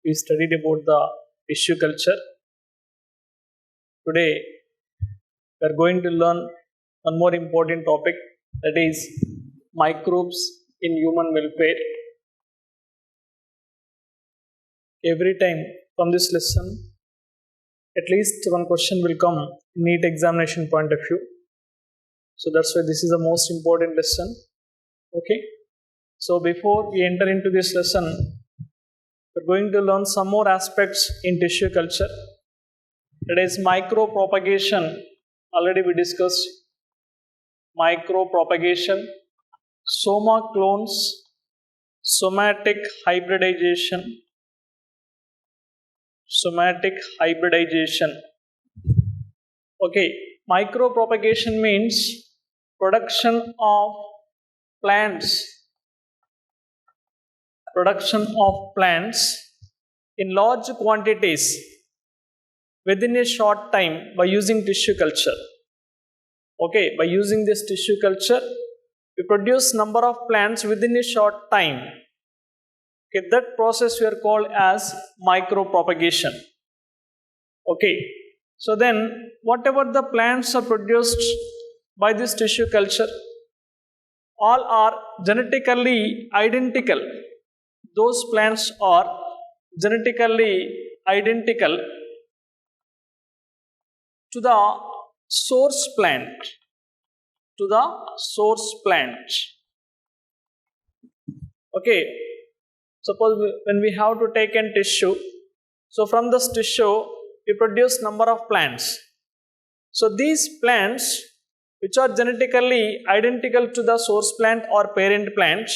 We studied about the tissue culture. Today, we are going to learn one more important topic, that is microbes in human welfare. Every time from this lesson, at least one question will come in NEET examination point of view. So that's why this is the most important lesson. Okay. So before we enter into this lesson, we're going to learn some more aspects in tissue culture. That is micropropagation. Already we discussed micropropagation, soma clones, somatic hybridization. Okay, micropropagation means production of plants in large quantities within a short time by using tissue culture. Okay, by using this tissue culture, we produce number of plants within a short time. Okay, that process we are called as micropropagation. Okay, so then whatever the plants are produced by this tissue culture, all are genetically identical. Those plants are genetically identical to the source plant. Okay, suppose when we have to take in tissue, so from this tissue we produce number of plants. So these plants which are genetically identical to the source plant or parent plant,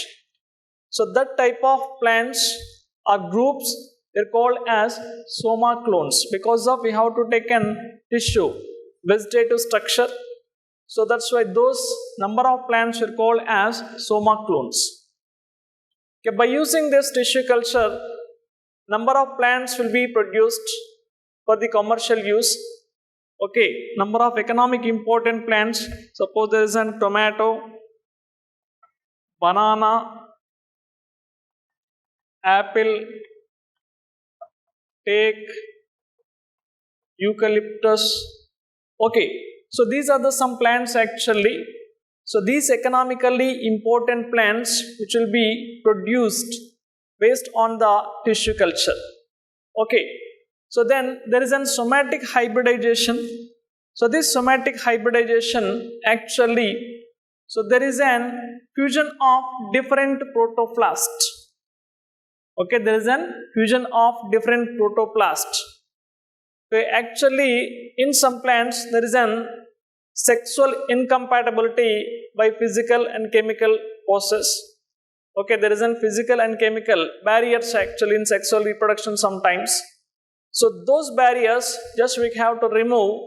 so that type of plants or groups are called as soma clones, because of we have to take in tissue, vegetative structure. So that's why those number of plants are called as soma clones. Okay, by using this tissue culture, number of plants will be produced for the commercial use. Okay, number of economic important plants, suppose there is a tomato, banana, apple, teak, eucalyptus. Okay, so these are the some plants actually. So these economically important plants which will be produced based on the tissue culture. Okay, so then there is a somatic hybridization. So this somatic hybridization actually, so there is an fusion of different protoplasts. Okay, there is an fusion of different protoplasts. Okay, actually in some plants there is an sexual incompatibility by physical and chemical process. Okay, there is a physical and chemical barriers actually in sexual reproduction sometimes. So those barriers just we have to remove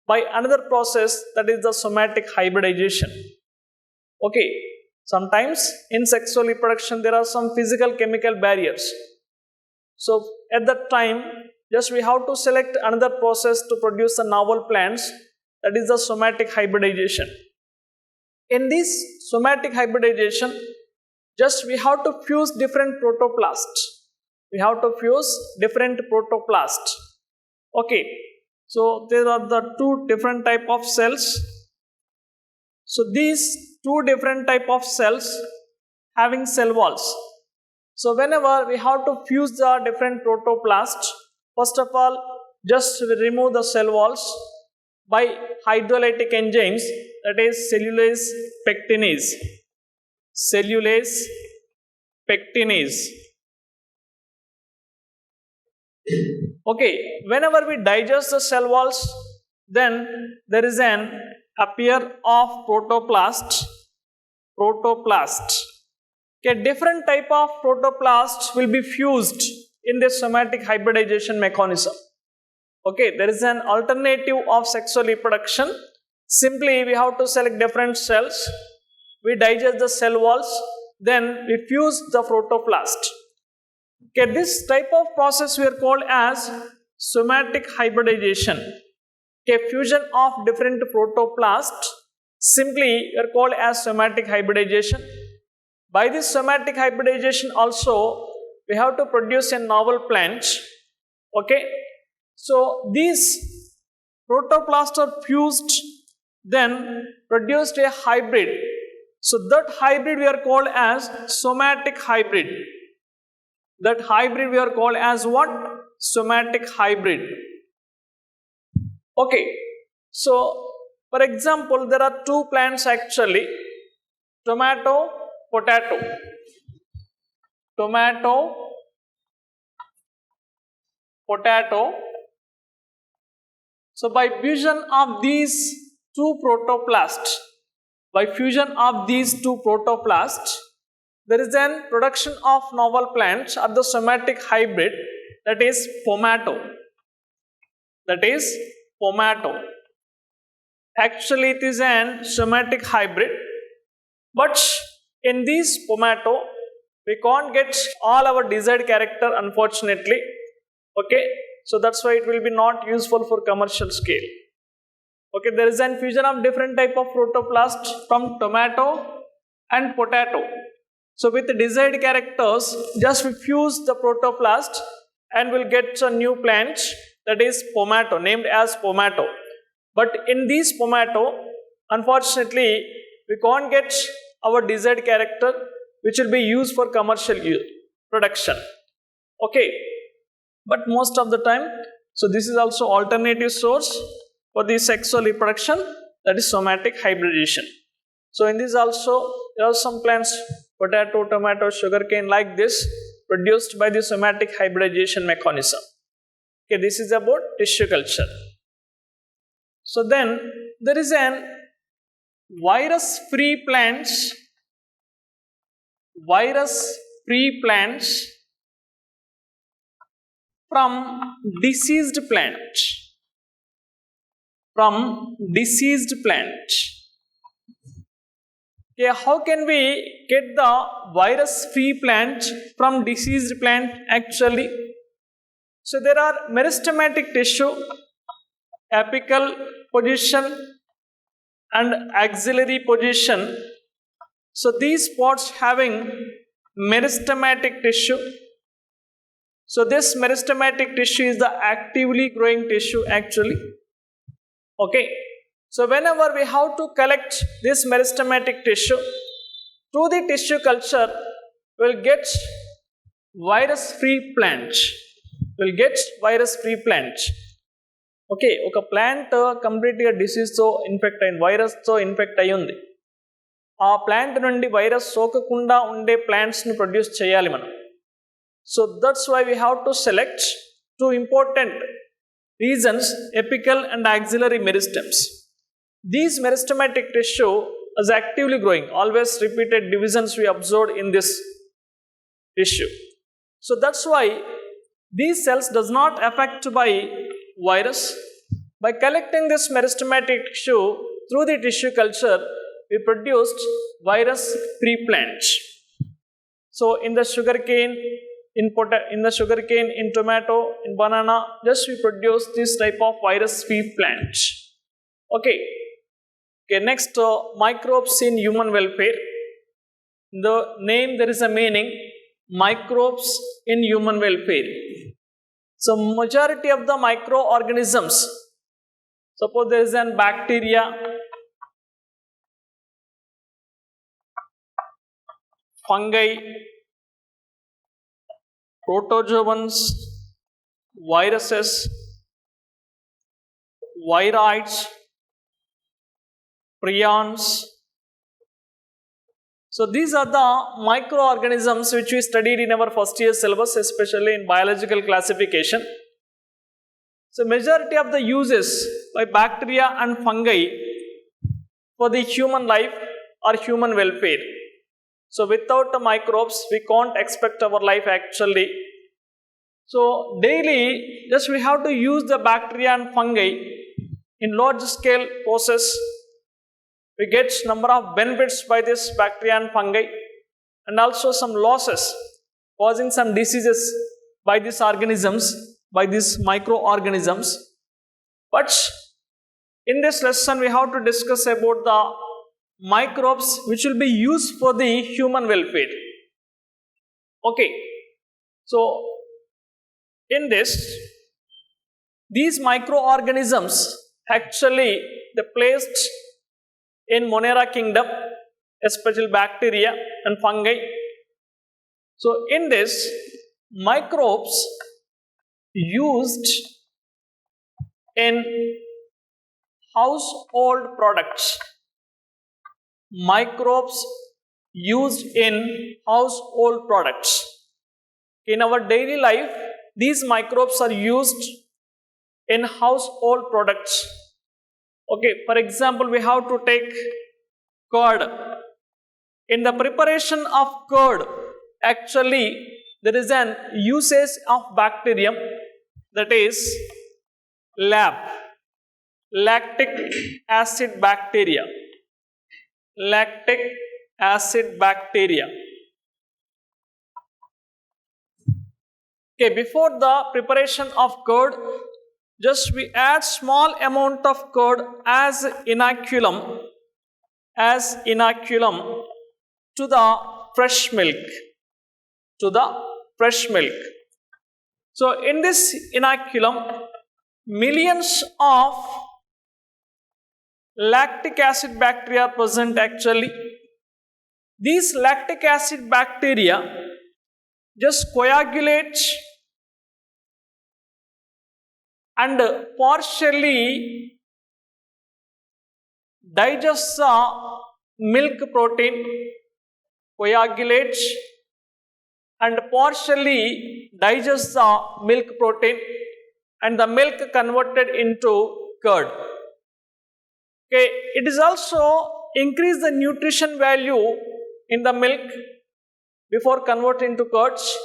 by another process, that is the somatic hybridization. Okay, sometimes in sexual reproduction there are some physical chemical barriers. So at that time just we have to select another process to produce the novel plants, that is the somatic hybridization. In this somatic hybridization, just we have to fuse different protoplasts. Okay, so there are the two different type of cells. So these two different type of cells having cell walls. So whenever we have to fuse the different protoplasts, first of all, just remove the cell walls by hydrolytic enzymes, that is cellulase pectinase. Okay, whenever we digest the cell walls, then there is an appear of protoplast. Okay, different type of protoplasts will be fused in this somatic hybridization mechanism. Okay, there is an alternative of sexual reproduction. Simply we have to select different cells, we digest the cell walls, then we fuse the protoplast. Okay, this type of process we are called as somatic hybridization. Okay, fusion of different protoplasts simply we are called as somatic hybridization. By this somatic hybridization also, we have to produce a novel plant. Okay, so these protoplasts are fused, then produced a hybrid. So that hybrid we are called as somatic hybrid. That hybrid we are called as what? Somatic hybrid. Okay, so for example, there are two plants actually, tomato, potato. Tomato, potato. So by fusion of these two protoplasts, there is an production of novel plants or the somatic hybrid, that is pomato. Actually, it is an somatic hybrid, but in this pomato, we can't get all our desired character, unfortunately. Okay, so that's why it will be not useful for commercial scale. Okay, there is an fusion of different type of protoplast from tomato and potato. So with the desired characters, just we fuse the protoplast and we'll get a new plant, that is pomato, named as pomato. But in this pomato, unfortunately, we can't get our desired character, which will be used for commercial production. Okay, but most of the time, so this is also alternative source for the sexual reproduction, that is somatic hybridization. So in this also, there are some plants, potato, tomato, sugarcane, like this, produced by the somatic hybridization mechanism. Okay, this is about tissue culture. So then there is an virus-free plants from diseased plants. Okay, how can we get the virus-free plant from diseased plant actually? So there are meristematic tissue, apical position and axillary position. So these spots having meristematic tissue. So this meristematic tissue is the actively growing tissue actually. Okay, so whenever we have to collect this meristematic tissue, through the tissue culture, we'll get virus-free plant. Okay, ఒక plant కంప్లీట్గా డిసీజ్తో infect అయింది, వైరస్తో infect అయ్యి ఉంది. ఆ plant నుండి virus సోకకుండా ఉండే ప్లాంట్స్ని produce చేయాలి మనం. So that's why we have to select two important regions, apical and axillary meristems. These meristematic tissue is actively growing, always repeated divisions we observed in this tissue. So that's why these cells does not affect by virus. By collecting this meristematic tissue through the tissue culture, we produced virus-free plants. So in the sugarcane, in tomato, in banana, just we produce this type of virus-free plants. Okay, next, microbes in human welfare. The name, there is a meaning, microbes in human welfare. So majority of the microorganisms, suppose there is an bacteria, fungi, protozoans, viruses, viroids, prions. So these are the microorganisms which we studied in our first year syllabus, especially in biological classification. So majority of the uses by bacteria and fungi for the human life or human welfare. So without the microbes, we can't expect our life actually. So daily, just we have to use the bacteria and fungi in large scale process. We get number of benefits by this bacteria and fungi, and also some losses causing some diseases by these organisms, by these microorganisms. But in this lesson, we have to discuss about the microbes which will be used for the human welfare. Okay, So in this, these microorganisms actually they placed in Monera kingdom, especially bacteria and fungi. So in this, microbes used in household products, microbes used in household products. In our daily life, these microbes are used in household products. Okay, for example, we have to take curd. In the preparation of curd, actually there is an usage of bacterium, that is lactic acid bacteria. Lactic acid bacteria. Okay, before the preparation of curd, just we add small amount of curd as inoculum to the fresh milk. So in this inoculum, millions of lactic acid bacteria are present actually. These lactic acid bacteria just coagulate and partially digest the milk protein, coagulates and partially digest the milk protein, and the milk converted into curd. Okay, it is also increase the nutrition value in the milk before converting into curds.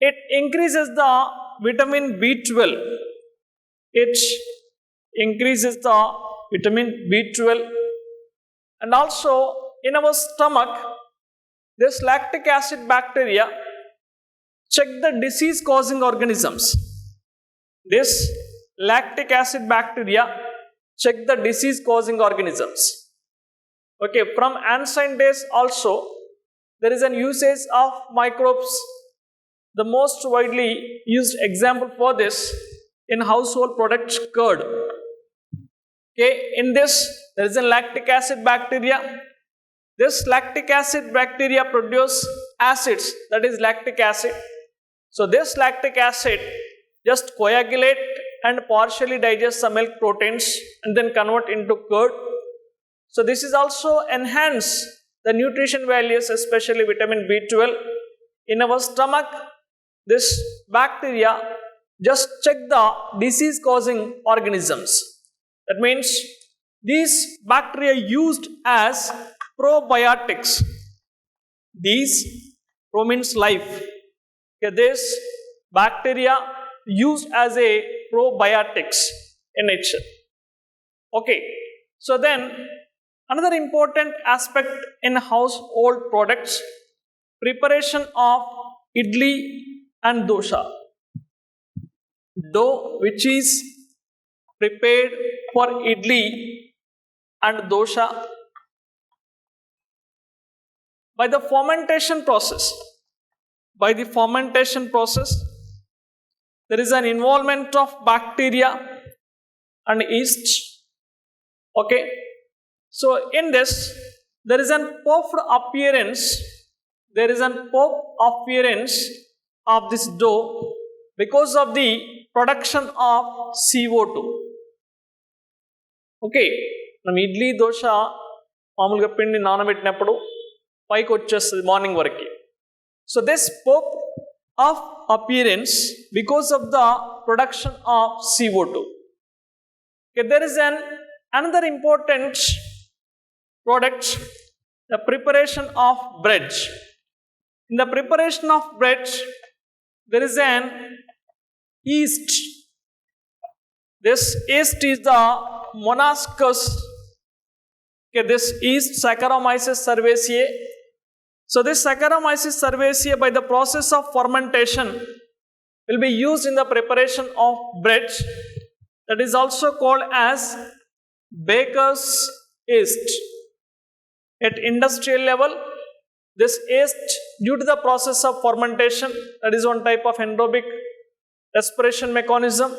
It increases the vitamin B12. It increases the vitamin B12, and also in our stomach, this lactic acid bacteria check the disease causing organisms. This lactic acid bacteria check the disease causing organisms. Okay, from ancient days also there is an usage of microbes. The most widely used example for this in household products, curd. Okay, in this there is a lactic acid bacteria. This lactic acid bacteria produce acids, that is lactic acid. So this lactic acid just coagulate and partially digest some milk proteins and then convert into curd. So this is also enhance the nutrition values, especially vitamin B12. In our stomach, this bacteria just check the disease causing organisms. That means these bacteria used as probiotics. These pro means life. Okay, this bacteria used as a probiotics in nature. Okay, so then another important aspect in household products, preparation of idli and dosha. Dough which is prepared for idli and dosha by the fermentation process. By the fermentation process, there is an involvement of bacteria and yeast. Okay, so in this there is an puffed appearance. There is an puffed appearance of this dough because of the production of CO2. Okay, మనం ఇడ్లీ దోశ మామూలుగా పిండి నానబెట్టినప్పుడు పైకి వచ్చేస్తుంది morning వరకు. So this puff of appearance because of the production of CO2. Okay, there is another important product, the preparation of bread. In the preparation of bread, there is an yeast. This yeast is the Monaskos. Okay, this yeast Saccharomyces cerevisiae. So this Saccharomyces cerevisiae, by the process of fermentation, will be used in the preparation of bread. That is also called as baker's yeast. At industrial level, This yeast, due to the process of fermentation, that is one type of anaerobic respiration mechanism.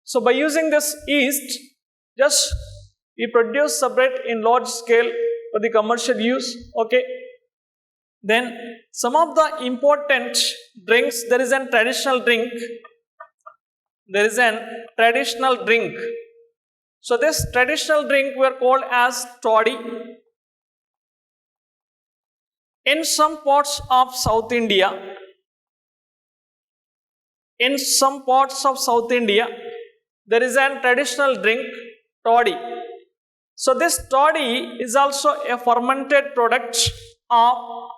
So by using this yeast, just we produce separate in large scale for the commercial use. Okay. Then some of the important drinks, there is a traditional drink. There is a traditional drink. So this traditional drink we are called as toddy. In some parts of South India, there is a traditional drink, toddy. So this toddy is also a fermented product of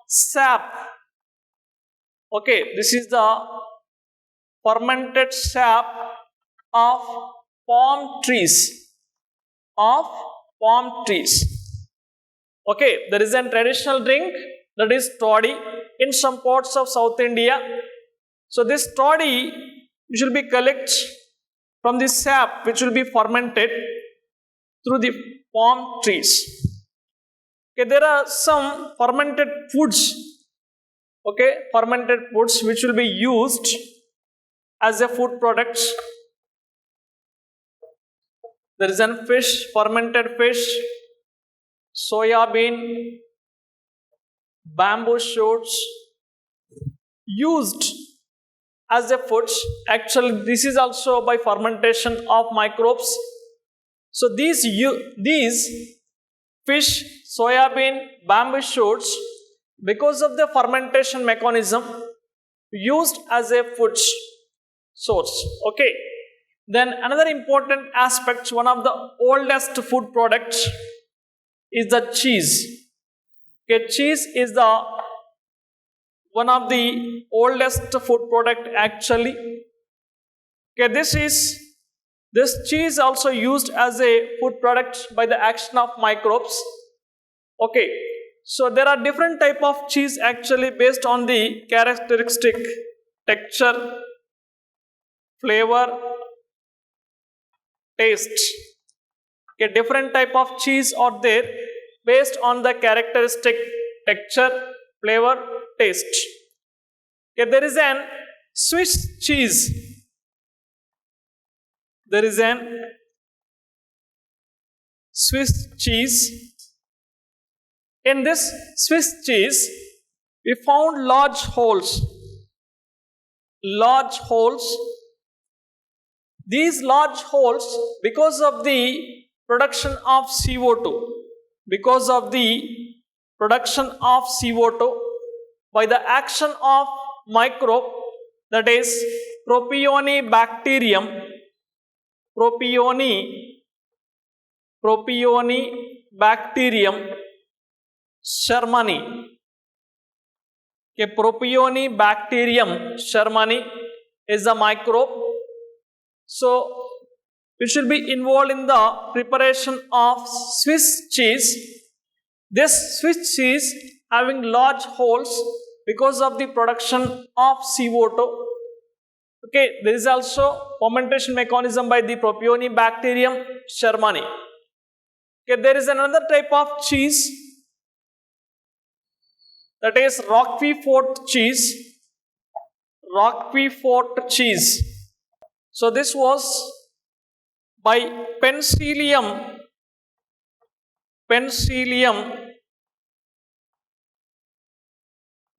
sap. Okay, this is the fermented sap of palm trees. Okay, there is a traditional drink, that is toddy, in some parts of South India. So this toddy which will be collected from the sap which will be fermented through the palm trees. Okay, there are some fermented foods. Okay, fermented foods which will be used as a food product. There is a fish, fermented fish, soya bean, bamboo shoots used as a food. Actually, this is also by fermentation of microbes. So these fish, soya bean, bamboo shoots, because of the fermentation mechanism, used as a food source. Okay. Then another important aspect, one of the oldest food products is the cheese. Okay, cheese is the one of the oldest food product actually. Okay, this cheese also used as a food product by the action of microbes. Okay, so there are different type of cheese actually based on the characteristic texture, flavor, taste. Okay, different type of cheese are there based on the characteristic texture, flavor, taste. Okay, there is an Swiss cheese. There is an Swiss cheese. In this Swiss cheese, we found large holes. These large holes, because of the production of CO2, by the action of microbe, that is Propionibacterium Shermani. Okay, Propionibacterium Shermani is a microbe. So we should be involved in the preparation of Swiss cheese. This Swiss cheese having large holes because of the production of CO2. Okay, there is also fermentation mechanism by the Propionibacterium Shermani. Okay, there is another type of cheese, that is Roquefort cheese. So this was by Penicillium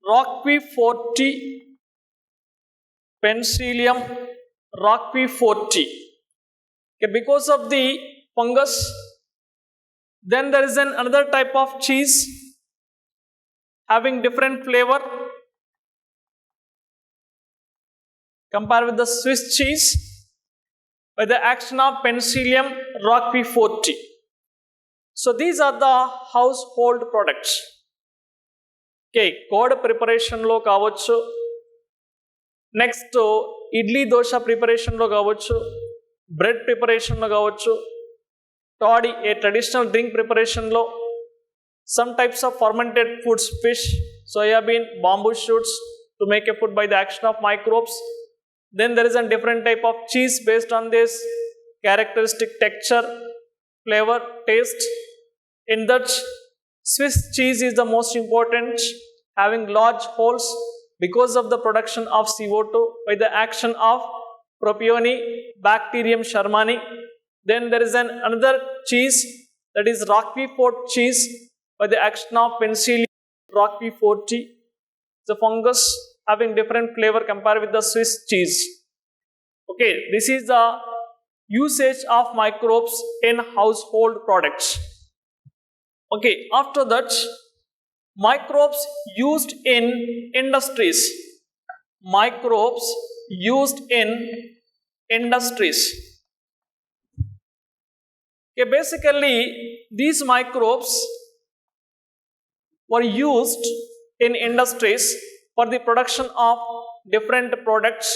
roqueforti. Okay, because of the fungus. Then there is another type of cheese having different flavor compared with the Swiss cheese by the action of Penicillium roqueforti. So these are the household products. Okay, curd preparation lo kavachu, next idli dosha preparation lo kavachu, bread preparation lo kavachu, toddy, a traditional drink preparation lo, some types of fermented foods, fish, soya bean, bamboo shoots to make a food by the action of microbes. Then there is a different type of cheese based on this characteristic texture, flavor, taste. In that Swiss cheese is the most important, having large holes because of the production of CO2 by the action of Propionium bacterium Shermani. Then there is another cheese, that is Roquefort cheese, by the action of Penicillium roqueforti, the fungus having different flavor compared with the Swiss cheese. Okay, this is the usage of microbes in household products. Okay, after that, microbes used in industries. Microbes used in industries. Okay, basically these microbes were used in industries for the production of different products.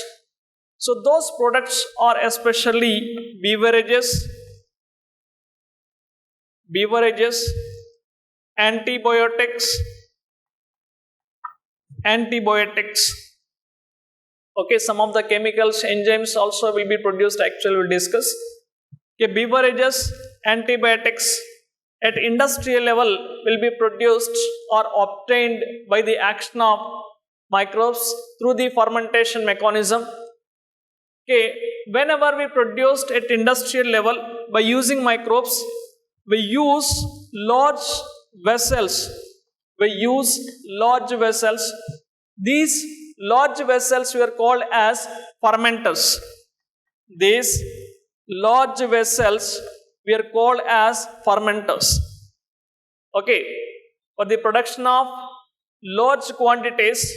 So those products are especially beverages, antibiotics. Okay, some of the chemicals, enzymes also will be produced, actually we'll discuss. Okay, beverages, antibiotics at industrial level will be produced or obtained by the action of microbes through the fermentation mechanism. Okay, whenever we produced at industrial level by using microbes, we use large vessels. These large vessels were called as fermenters. These large vessels were called as fermenters. Okay, for the production of large quantities,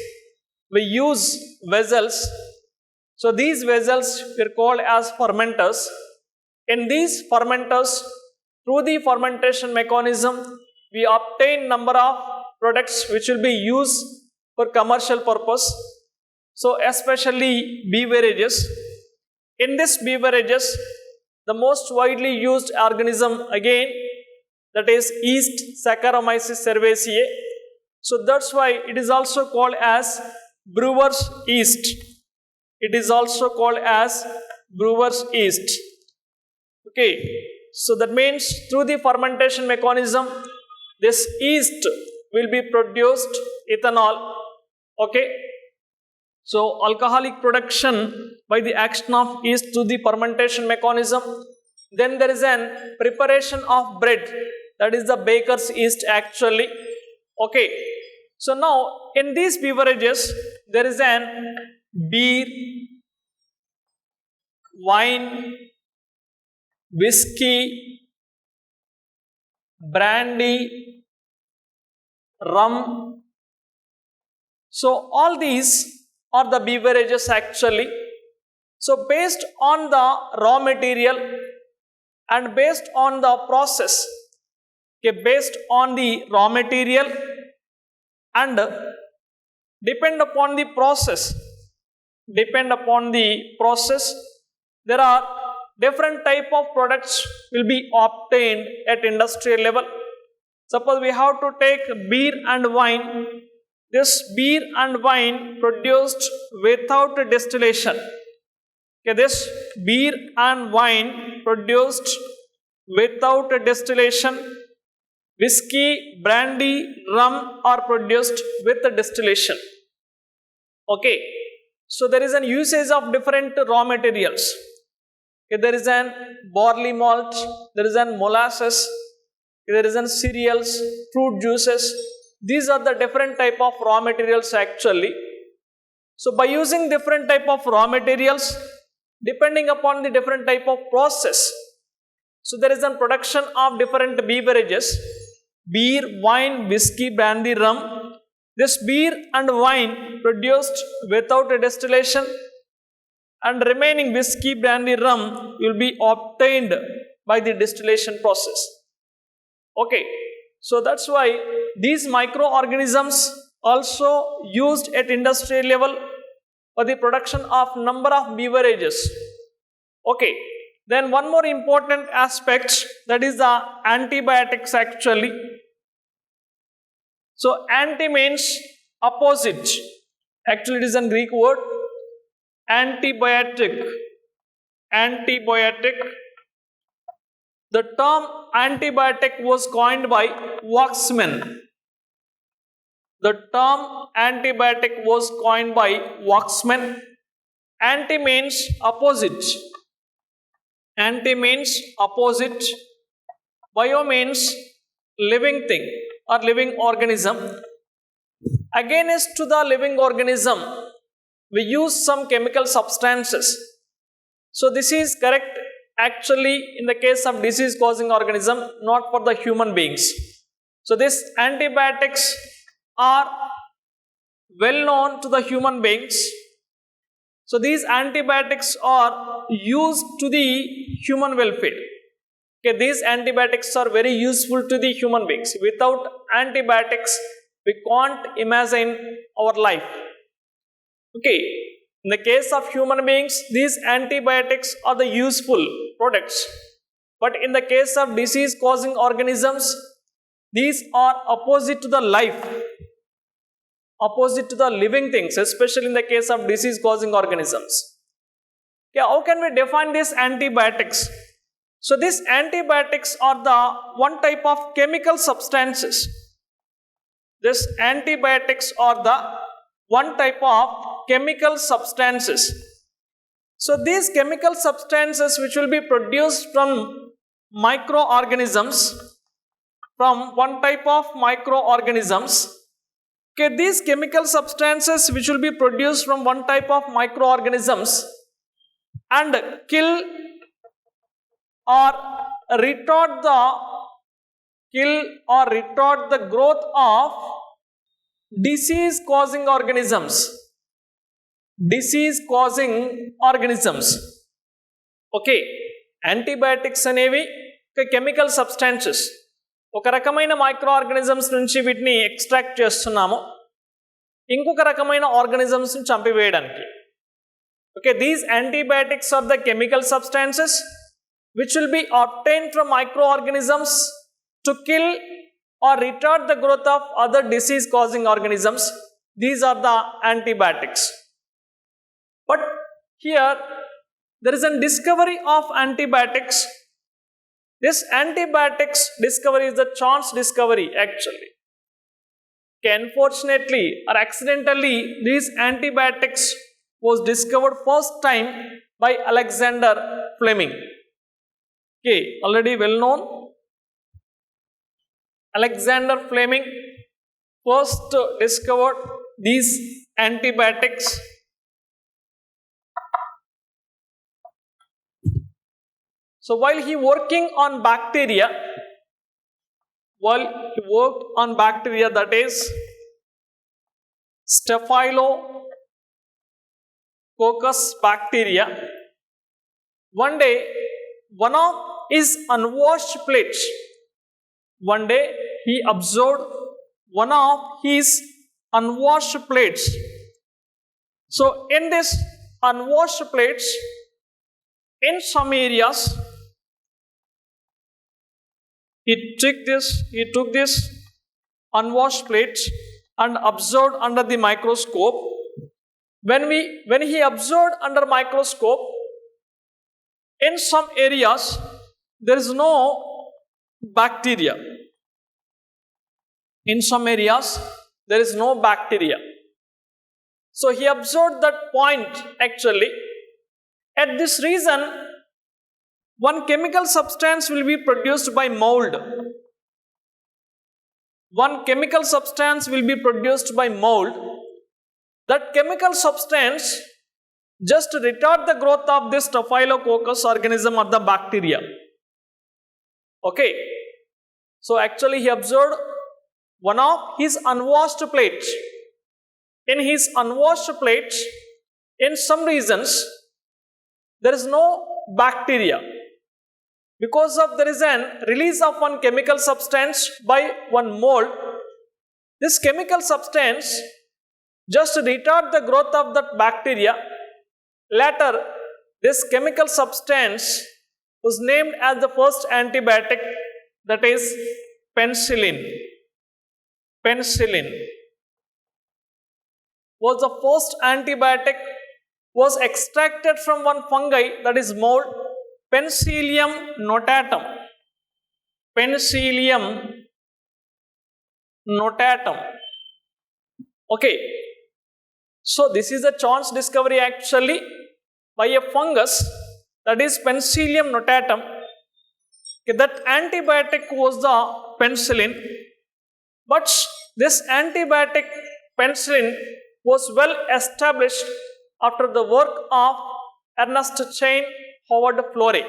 we use vessels. So these vessels were called as fermenters. In these fermenters, through the fermentation mechanism, we obtain number of products which will be used for commercial purpose. So especially beverages. In this beverages, the most widely used organism again, that is yeast, Saccharomyces cerevisiae. So that's why it is also called as brewer's yeast. It is also called as brewer's yeast. Okay, so that means through the fermentation mechanism, this yeast will be produced ethanol. Okay, so alcoholic production by the action of yeast through the fermentation mechanism. Then there is an preparation of bread, that is the baker's yeast actually. Okay, so now in these beverages there is an beer, wine, whiskey, brandy, rum. So all these are the beverages actually. So based on the raw material and based on the process, okay, based on the raw material and depend upon the process, there are different type of products will be obtained at industrial level. Suppose we have to take beer and wine. This beer and wine produced without distillation. Okay, this beer and wine produced without distillation. Whiskey, brandy, rum are produced with distillation. Okay, so there is an usage of different raw materials. Okay, there is an barley malt, there is an molasses, there is an cereals, fruit juices. These are the different type of raw materials actually. So by using different type of raw materials, depending upon the different type of process, so there is a production of different beverages, beer, wine, whiskey, brandy, rum. This beer and wine produced without a distillation, and remaining whiskey, brandy, rum will be obtained by the distillation process. Okay, so that's why these microorganisms also used at industrial level for the production of number of beverages. Okay, then one more important aspect, that is the antibiotics actually. So anti means opposite. Actually it is a Greek word. Antibiotic The term antibiotic was coined by Waxman. The term antibiotic was coined by Waxman. Anti means opposite. Anti means opposite. Bio means living thing or living organism. Against to the living organism, we use some chemical substances. So this is correct actually in the case of disease causing organism, not for the human beings. So these antibiotics are well known to the human beings. So these antibiotics are used to the human welfare. Okay, these antibiotics are very useful to the human beings. Without antibiotics, we can't imagine our life. Okay, in the case of human beings, these antibiotics are the useful products. But in the case of disease causing organisms, these are opposite to the life, opposite to the living things, especially in the case of disease causing organisms. Okay, how can we define these antibiotics? So these antibiotics are the one type of chemical substances. These antibiotics are the one type of chemical substances. So these chemical substances which will be produced from microorganisms, from one type of microorganisms. Okay, these chemical substances which will be produced from one type of microorganisms and kill or retard the growth of disease causing organisms. Disease causing organisms. Okay, antibiotics అనేవి chemical substances. ఒక రకమైన micro organisms నుంచి వీటిని extract చేస్తున్నాము ఇంకొక రకమైన organisms ని చంపివేయడానికి. Okay, these antibiotics are the chemical substances which will be obtained from microorganisms to kill or retard the growth of other disease causing organisms. These are the antibiotics. But here there is a discovery of antibiotics. This antibiotics discovery is the chance discovery actually. Okay, unfortunately or accidentally, these antibiotics was discovered first time by Alexander Fleming. Okay, already well known. Alexander Fleming first discovered these antibiotics. So while he worked on bacteria, that is Staphylococcus bacteria, one day one of his unwashed plates, one day he observed one of his unwashed plates. So in this unwashed plates, in some areas, he took this unwashed plates and observed under the microscope. When he observed under microscope, in some areas there is no bacteria. In some areas there is no bacteria. So he observed that point actually. At this reason, one chemical substance will be produced by mold. One chemical substance will be produced by mold. That chemical substance just retard the growth of this Staphylococcus organism or the bacteria. Okay. So actually he observed one of his unwashed plates. In his unwashed plates, in some regions, there is no bacteria. Because of there is an release of one chemical substance by one mold, this chemical substance just retard the growth of that bacteria. Later, this chemical substance was named as the first antibiotic, that is penicillin. Penicillin was the first antibiotic, was extracted from one fungi, that is mold, Penicillium notatum. Penicillium notatum. Okay, so this is a chance discovery actually by a fungus, that is Penicillium notatum. Okay, that antibiotic was the penicillin, but this antibiotic penicillin was well established after the work of Ernest Chain Howard Florey.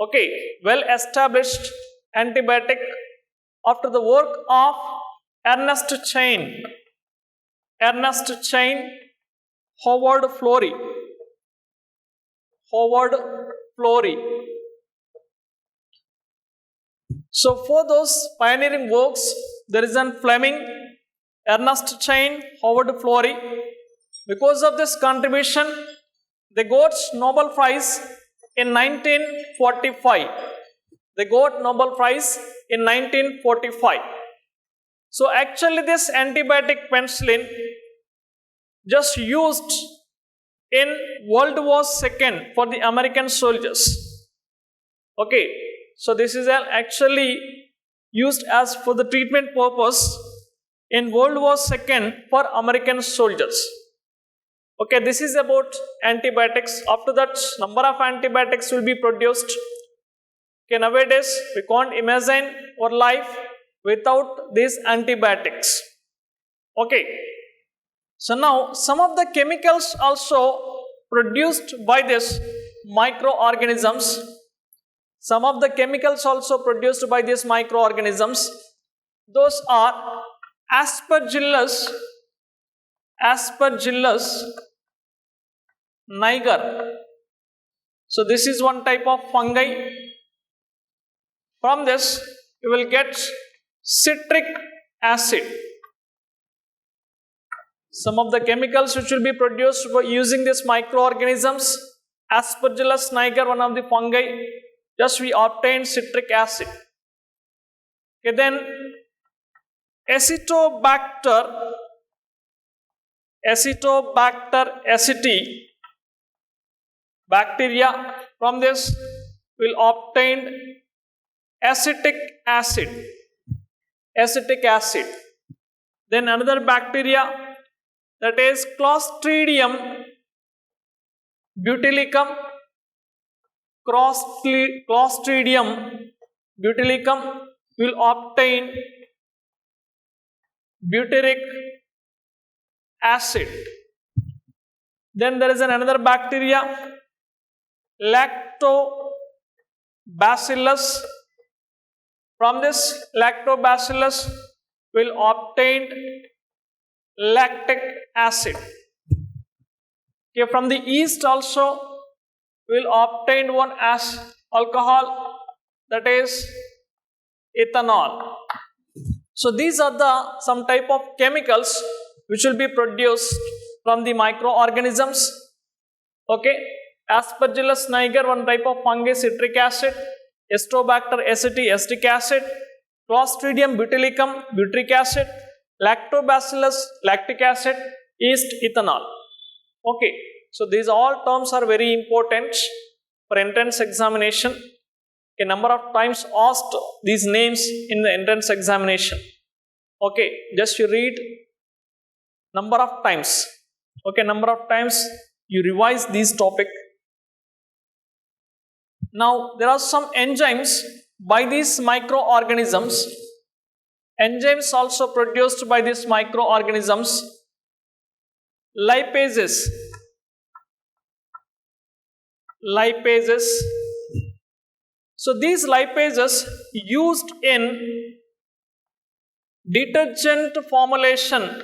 Okay, well established antibiotic after the work of Ernest Chain Howard Florey. So for those pioneering works, there is an Fleming, Ernest Chain, Howard Florey. Because of this contribution, they got Nobel Prize in 1945. They got Nobel Prize in 1945. So actually this antibiotic penicillin just used in World War II for the American soldiers. Okay, so this is actually used as for the treatment purpose in World War II for American soldiers. Okay, this is about antibiotics. After that, number of antibiotics will be produced. Okay, nowadays we can't imagine our life without these antibiotics. Okay, so now some of the chemicals also produced by these microorganisms. Some of the chemicals also produced by these microorganisms, those are Aspergillus niger. So this is one type of fungi. From this you will get citric acid. Some of the chemicals which will be produced by using these microorganisms, Aspergillus niger, one of the fungi, just we obtain citric acid. Okay, then Acetobacter aceti bacteria. From this will obtain acetic acid. Then another bacteria, that is Clostridium butylicum. Will obtain butyric acid. Then there is another bacteria, Lactobacillus. From this Lactobacillus will obtain lactic acid. Okay, from the yeast also will obtain one as alcohol, that is ethanol. So these are the some type of chemicals which will be produced from the microorganisms. Okay, Aspergillus niger, one type of fungi, citric acid. Acetobacter aceti, acetic acid. Clostridium butylicum, butyric acid. Lactobacillus, lactic acid. Yeast, ethanol. Okay, so these all terms are very important for entrance examination. A number of times asked these names in the entrance examination. Okay, just you read number of times. Okay, number of times you revise these topic. Now there are some enzymes by these microorganisms. Enzymes also produced by these microorganisms. Lipases. So these lipases used in detergent formulation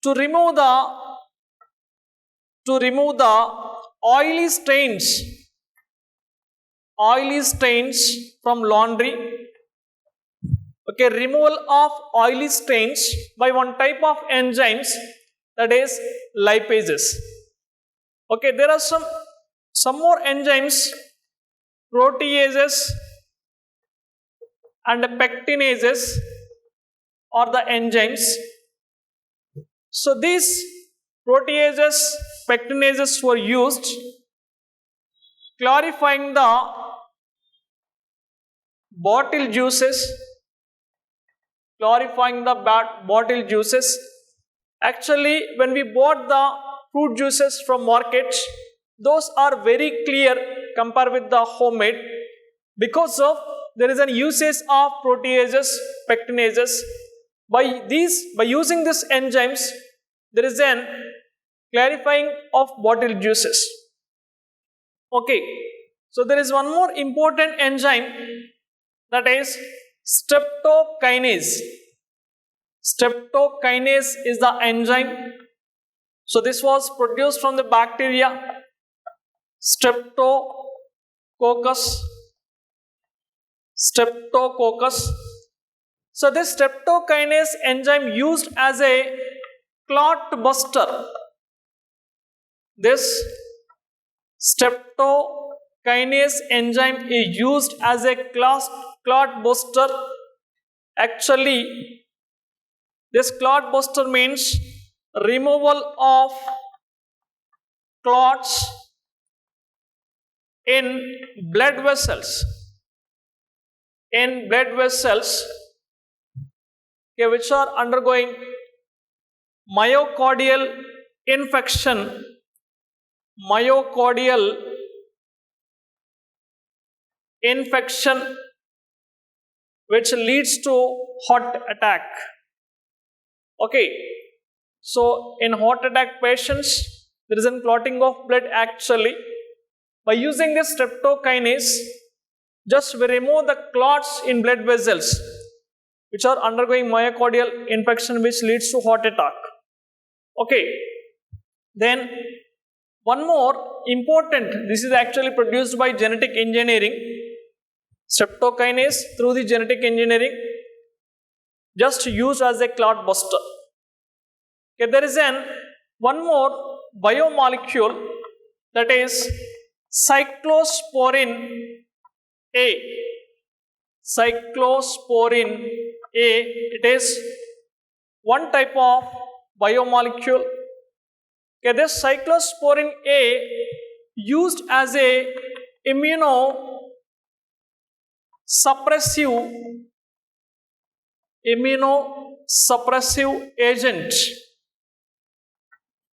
to remove the oily stains from laundry. Okay, removal of oily stains by one type of enzymes, that is lipases. Okay, there are some more enzymes, proteases and pectinases are the enzymes. So these proteases pectinases were used, clarifying the bottle juices, bottle juices. Actually, when we bought the fruit juices from markets, those are very clear compared with the homemade, because of there is an usage of proteases, pectinases. By using these enzymes, there is an clarifying of bottle juices. Okay, so there is one more important enzyme, that is streptokinase. Streptokinase is the enzyme. So this was produced from the bacteria Streptococcus. So this streptokinase enzyme used as a clot buster. This streptokinase enzyme is used as a clot buster. Actually, this clot buster means removal of clots in blood vessels. Okay, which are undergoing myocardial infection, which leads to heart attack. Okay, so in heart attack patients, there is a clotting of blood. Actually, by using this streptokinase, just we remove the clots in blood vessels which are undergoing myocardial infection, which leads to heart attack. Okay, then one more important, this is actually produced by genetic engineering. Streptokinase through the genetic engineering just used as a clot buster. Okay, there is one more biomolecule, that is cyclosporin A. It is one type of biomolecule. Okay, this cyclosporin A used as a immunosuppressive agent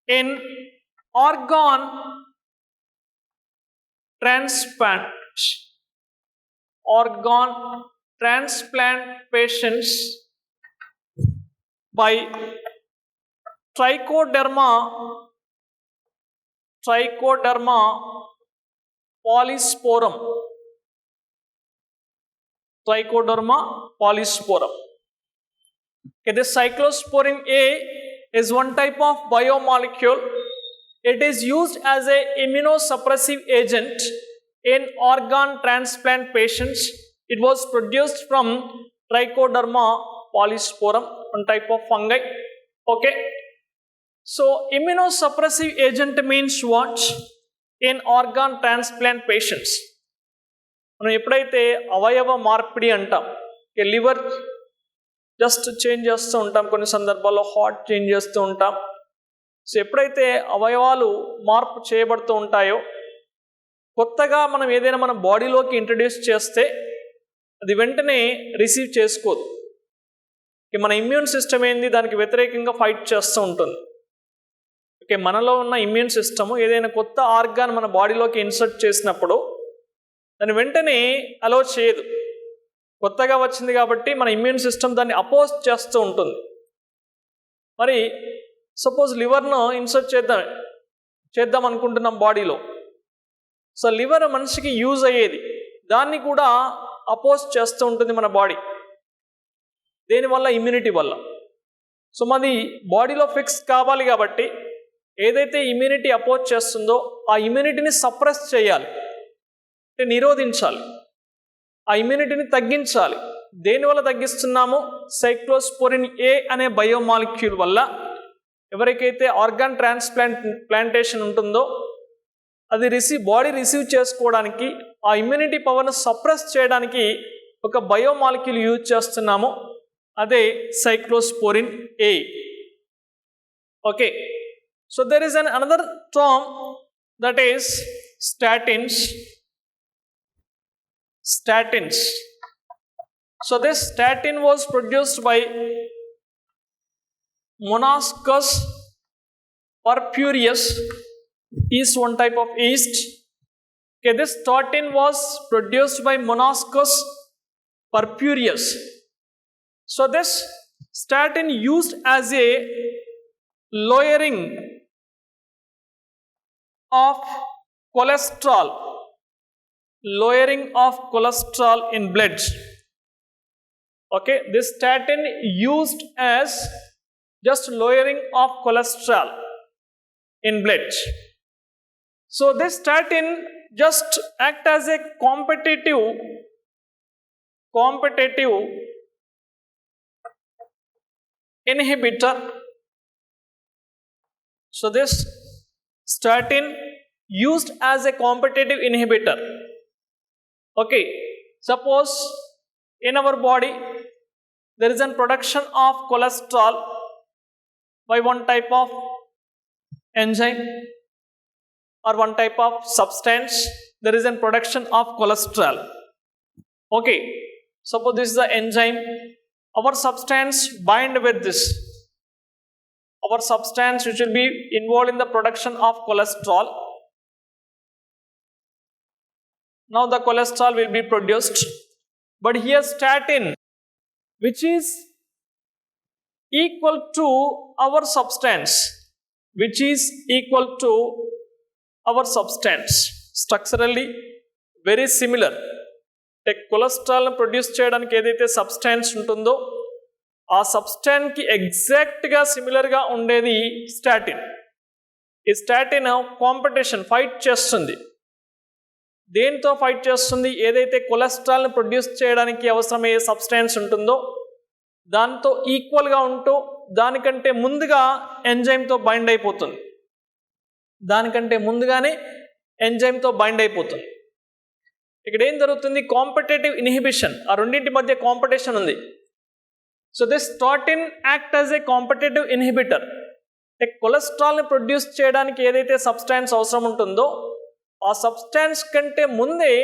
in organ transplant patients by Trichoderma polysporum. Okay, this cyclosporin A is one type of biomolecule. It is used as a immunosuppressive agent in organ transplant patients. It was produced from Trichoderma polysporum, one type of fungi. Okay, so immunosuppressive agent means what? In organ transplant patients, మనం ఎప్పుడైతే అవయవ మార్పిడి అంటాం, liver just change చేస్తూ ఉంటాం, కొన్ని సందర్భాల్లో heart change చేస్తూ ఉంటాం. సో ఎప్పుడైతే అవయవాలు మార్పు చేయబడుతూ ఉంటాయో, కొత్తగా మనం ఏదైనా మన బాడీలోకి ఇంట్రడ్యూస్ చేస్తే అది వెంటనే రిసీవ్ చేసుకోదు. మన ఇమ్యూన్ సిస్టమ్ ఏంది, దానికి వ్యతిరేకంగా ఫైట్ చేస్తూ ఉంటుంది. ఓకే, మనలో ఉన్న ఇమ్యూన్ సిస్టమ్ ఏదైనా కొత్త ఆర్గాన్ మన బాడీలోకి ఇన్సర్ట్ చేసినప్పుడు దాన్ని వెంటనే అలో చేయదు. కొత్తగా వచ్చింది కాబట్టి మన ఇమ్యూన్ సిస్టమ్ దాన్ని అపోజ్ చేస్తూ ఉంటుంది. మరి సపోజ్ లివర్ను ఇన్సర్ట్ చేద్దాం అనుకుంటున్నాం బాడీలో. సో లివర్ మనిషికి యూజ్ అయ్యేది, దాన్ని కూడా అపోజ్ చేస్తూ ఉంటుంది మన బాడీ. దేనివల్ల? ఇమ్యూనిటీ వల్ల. సో మాది బాడీలో ఫిక్స్ కావాలి కాబట్టి ఏదైతే ఇమ్యూనిటీ అపోజ్ చేస్తుందో ఆ ఇమ్యూనిటీని సప్రెస్ చేయాలి, అంటే నిరోధించాలి, ఆ ఇమ్యూనిటీని తగ్గించాలి. దేనివల్ల తగ్గిస్తున్నాము? సైక్లోస్పోరిన్ ఏ అనే బయోమాలిక్యూల్ వల్ల. ఎవరికైతే ఆర్గాన్ ట్రాన్స్ప్లాంటేషన్ ఉంటుందో అది బాడీ రిసీవ్ చేసుకోవడానికి, ఆ ఇమ్యూనిటీ పవర్ను సప్రెస్ చేయడానికి ఒక బయోమాలిక్యూల్ యూజ్ చేస్తున్నాము, అదే cyclosporine A. Okay, So there is another term, that is statins. So this statin was produced by Monascus purpureus, is one type of yeast. Okay, this statin was produced by Monascus purpureus. So this statin used as a lowering of cholesterol in blood. Okay, this statin used as just lowering of cholesterol in blood. So this statin just act as a competitive inhibitor. So this statin used as a competitive inhibitor. Okay, suppose in our body there is a production of cholesterol by one type of enzyme or one type of substance. There is a production of cholesterol. Okay, suppose this is the enzyme. Our substance bind with this. Our substance which will be involved in the production of cholesterol. Now the cholesterol will be produced. But here statin, which is equal to our substance, structurally very similar. కొలెస్ట్రాల్ని produce చేయడానికి ఏదైతే substance ఉంటుందో ఆ సబ్స్టాన్స్కి ఎగ్జాక్ట్గా సిమిలర్గా ఉండేది statin. ఈ statin competition fight చేస్తుంది. దేంతో ఫైట్ చేస్తుంది? ఏదైతే కొలెస్ట్రాల్ని ప్రొడ్యూస్ చేయడానికి అవసరమయ్యే సబ్స్టాన్స్ ఉంటుందో దాంతో ఈక్వల్గా ఉంటూ దానికంటే ముందుగా ఎంజైమ్తో బైండ్ అయిపోతుంది. ఇక్కడ ఏం జరుగుతుంది? Competitive inhibition. ఆ రెండింటి మధ్య కాంపిటీషన్ ఉంది. So this statin act as a competitive inhibitor. కొలెస్ట్రాల్ని ప్రొడ్యూస్ చేయడానికి ఏదైతే సబ్స్టాన్స్ అవసరం ఉంటుందో ఆ సబ్స్టాన్స్ కంటే ముందే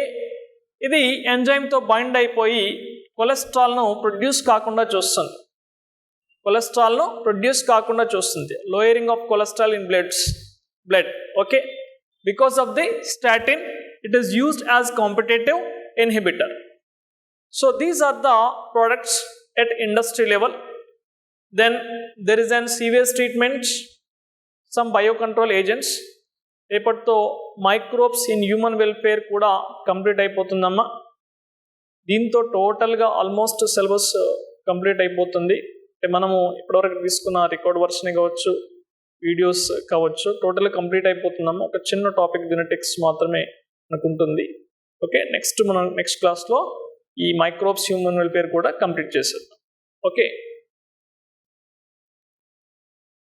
ఇది ఎంజైమ్తో బైండ్ అయిపోయి కొలెస్ట్రాల్ను ప్రొడ్యూస్ కాకుండా చూస్తుంది. Lowering of cholesterol in blood. Okay, because of the statin it is used as competitive inhibitor. So these are the products at industry level. Then there is an sewage treatment, some biocontrol agents. రేపటితో microbes in human welfare కూడా complete అయిపోతుందమ్మా. దీంతో టోటల్గా almost syllabus complete అయిపోతుంది. మనము ఇప్పటివరకు తీసుకున్న record version కావచ్చు, వీడియోస్ కావచ్చు, టోటల్గా కంప్లీట్ అయిపోతుందమ్మా. ఒక చిన్న టాపిక్ జెనెటిక్స్ మాత్రమే మనకు ఉంటుంది. ఓకే, నెక్స్ట్ క్లాస్లో ఈ మైక్రోబ్స్ హ్యూమన్ వెల్ఫేర్ కూడా కంప్లీట్ చేసేద్దాం. ఓకే.